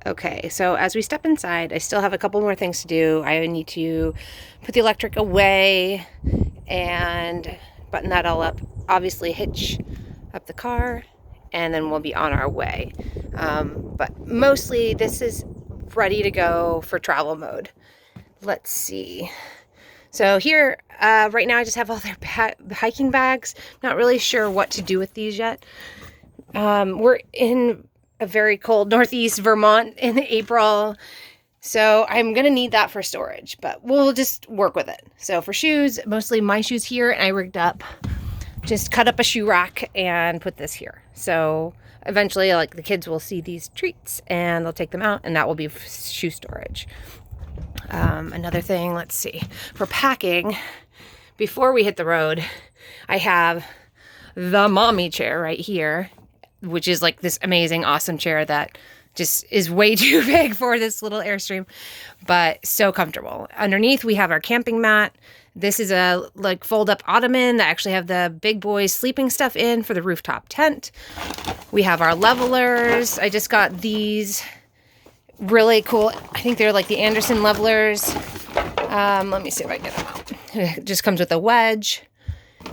Okay, so as we step inside, I still have a couple more things to do. I need to put the electric away and button that all up. Obviously hitch up the car, and then we'll be on our way. But mostly this is ready to go for travel mode. Let's see. So here, right now I just have all their hiking bags. Not really sure what to do with these yet. We're in a very cold Northeast Vermont in April, so I'm gonna need that for storage, but we'll just work with it. So for shoes, mostly my shoes here, and I rigged up, just cut up a shoe rack and put this here. So eventually, like, the kids will see these treats and they'll take them out, and that will be shoe storage. Another thing, let's see, for packing, before we hit the road, I have the mommy chair right here, which is like this amazing, awesome chair that just is way too big for this little Airstream, but so comfortable. Underneath, we have our camping mat. This is a like fold up ottoman that actually have the big boys sleeping stuff in for the rooftop tent. We have our levelers. I just got these really cool, I think they're like the Anderson levelers. Let me see if I get them out. It just comes with a wedge.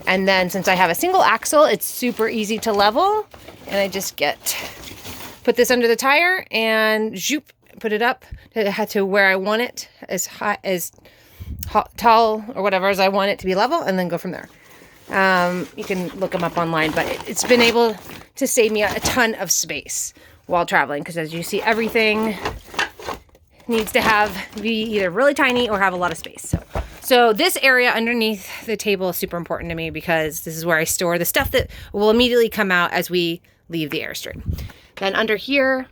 And then since I have a single axle, it's super easy to level. And I just put this under the tire and zoop, put it up to where I want it, as high, as tall or whatever as I want it to be level, and then go from there. You can look them up online, but it's been able to save me a ton of space while traveling, because as you see, everything needs to be either really tiny or have a lot of space. So this area underneath the table is super important to me, because this is where I store the stuff that will immediately come out as we leave the Airstream. Then under here,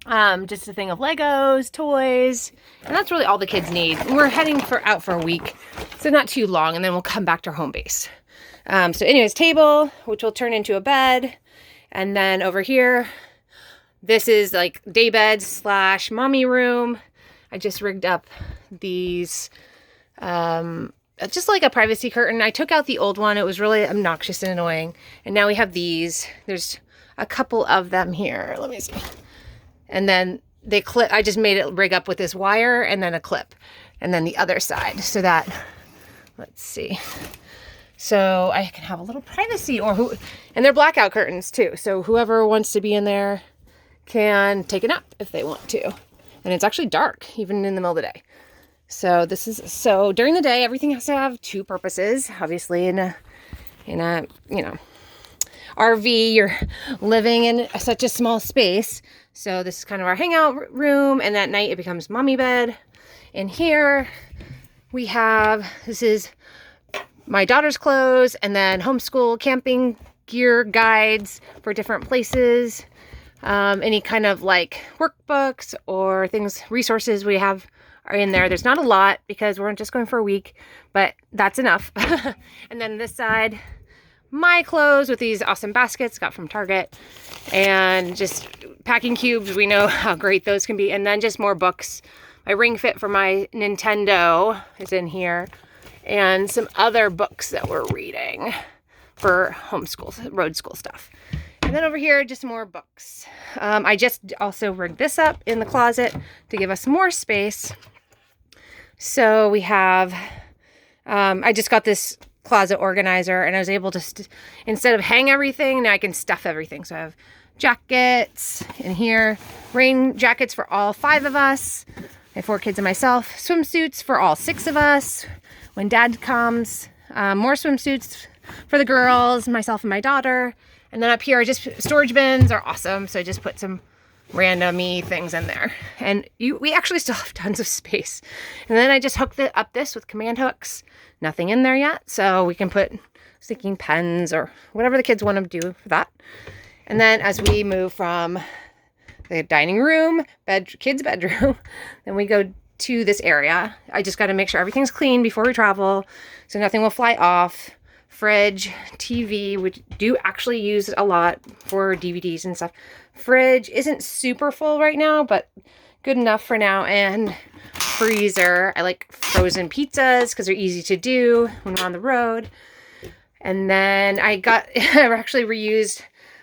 just a thing of Legos, toys, and that's really all the kids need. We're heading out for a week, so not too long, and then we'll come back to our home base. So anyways, table, which will turn into a bed. And then over here, this is like day bed / mommy room. I just rigged up these, just like a privacy curtain. I took out the old one. It was really obnoxious and annoying. And now we have these. There's a couple of them here. Let me see. And then they clip. I just made it rig up with this wire and then a clip. And then the other side, so that, let's see. So I can have a little privacy, and they're blackout curtains too. So whoever wants to be in there can take a nap if they want to. And it's actually dark, even in the middle of the day. So during the day, everything has to have two purposes. Obviously, in a RV, you're living in such a small space. So this is kind of our hangout room, and at night it becomes mommy bed. In here, this is my daughter's clothes, and then homeschool camping gear guides for different places. Any kind of like workbooks or resources we have are in there. There's not a lot because we're just going for a week, but that's enough. And then this side, my clothes with these awesome baskets got from Target, and just packing cubes. We know how great those can be. And then just more books. My Ring Fit for my Nintendo is in here, and some other books that we're reading for homeschool, road school stuff. And then over here, just more books. I just also rigged this up in the closet to give us more space. So we have, I just got this closet organizer, and I was able to, instead of hang everything, now I can stuff everything. So I have jackets in here, rain jackets for all 5 of us. I have 4 kids and myself. Swimsuits for all 6 of us when dad comes. More swimsuits for the girls, myself and my daughter. And then up here, just storage bins are awesome. So I just put some random-y things in there. And we actually still have tons of space. And then I just hooked up this with command hooks. Nothing in there yet. So we can put sticking pens or whatever the kids want to do for that. And then as we move from the dining room, kids' bedroom, then we go to this area. I just got to make sure everything's clean before we travel, so nothing will fly off. Fridge, TV, we do actually use it a lot for DVDs and stuff. Fridge isn't super full right now, but good enough for now. And freezer, I like frozen pizzas because they're easy to do when we're on the road. And then I actually reused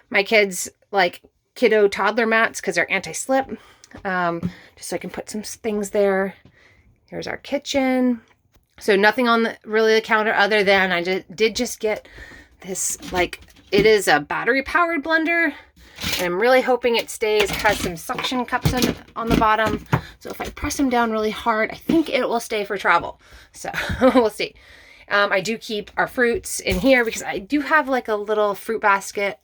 my kids' like kiddo toddler mats because they're anti-slip. just so I can put some things there. Here's our kitchen. So nothing on really the counter other than I did just get this, like, it is a battery powered blender. And I'm really hoping it has some suction cups on the bottom. So if I press them down really hard, I think it will stay for travel. So we'll see. I do keep our fruits in here because I do have like a little fruit basket,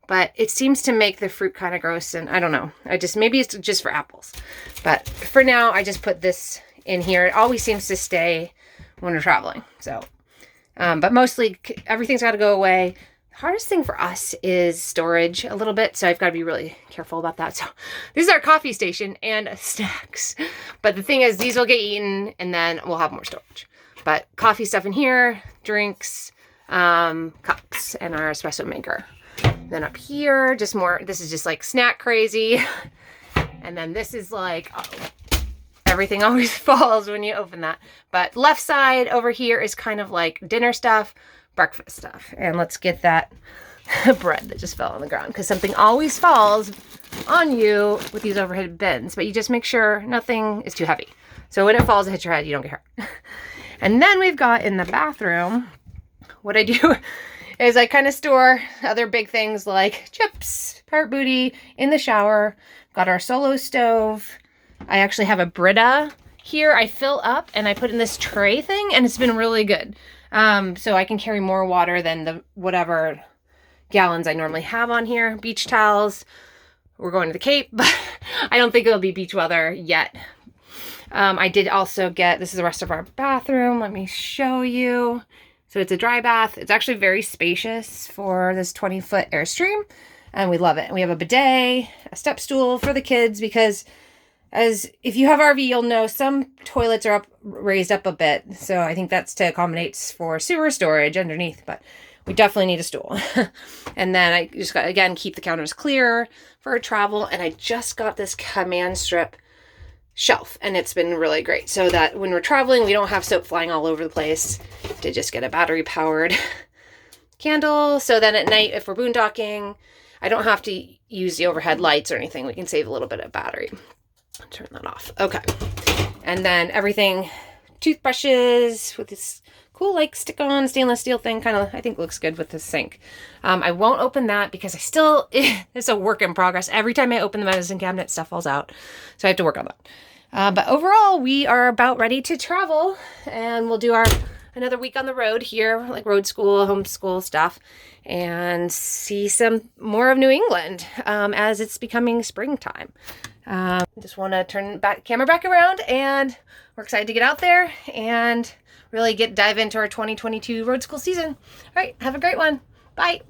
but it seems to make the fruit kind of gross, and I don't know. Maybe it's just for apples. But for now, I just put this in here. It always seems to stay when we're traveling. So, but mostly everything's got to go away. Hardest thing for us is storage a little bit, so I've got to be really careful about that. So this is our coffee station and snacks. But the thing is, these will get eaten and then we'll have more storage. But coffee stuff in here, drinks, cups, and our espresso maker. Then up here, just more, this is just like snack crazy. And then this is like, everything always falls when you open that. But left side over here is kind of like dinner stuff, breakfast stuff. And let's get that bread that just fell on the ground, because something always falls on you with these overhead bins, but you just make sure nothing is too heavy. So when it falls and hits your head, you don't get hurt. And then we've got in the bathroom, what I do is I kind of store other big things like chips, parrot booty in the shower. Got our solo stove. I actually have a Brita here. I fill up and I put in this tray thing, and it's been really good. So I can carry more water than the whatever gallons I normally have on here. Beach towels. We're going to the Cape, but I don't think it'll be beach weather yet. I did also get, this is the rest of our bathroom. Let me show you. So it's a dry bath. It's actually very spacious for this 20-foot Airstream, and we love it. We have a bidet, a step stool for the kids, because if you have RV, you'll know some toilets are raised up a bit. So I think that's to accommodate for sewer storage underneath, but we definitely need a stool. And then I just got, again, keep the counters clear for travel. And I just got this command strip shelf, and it's been really great. So that when we're traveling, we don't have soap flying all over the place. To just get a battery powered candle. So then at night, if we're boondocking, I don't have to use the overhead lights or anything. We can save a little bit of battery. Turn that off. Okay. And then everything, toothbrushes with this cool like stick-on stainless steel thing, kind of I think looks good with the sink. I won't open that because it's a work in progress. Every time I open the medicine cabinet, stuff falls out. So I have to work on that. But overall, we are about ready to travel, and we'll do another week on the road here, like road school, homeschool stuff, and see some more of New England as it's becoming springtime. Just want to turn camera back around, and we're excited to get out there and really dive into our 2022 road school season. All right, have a great one. Bye.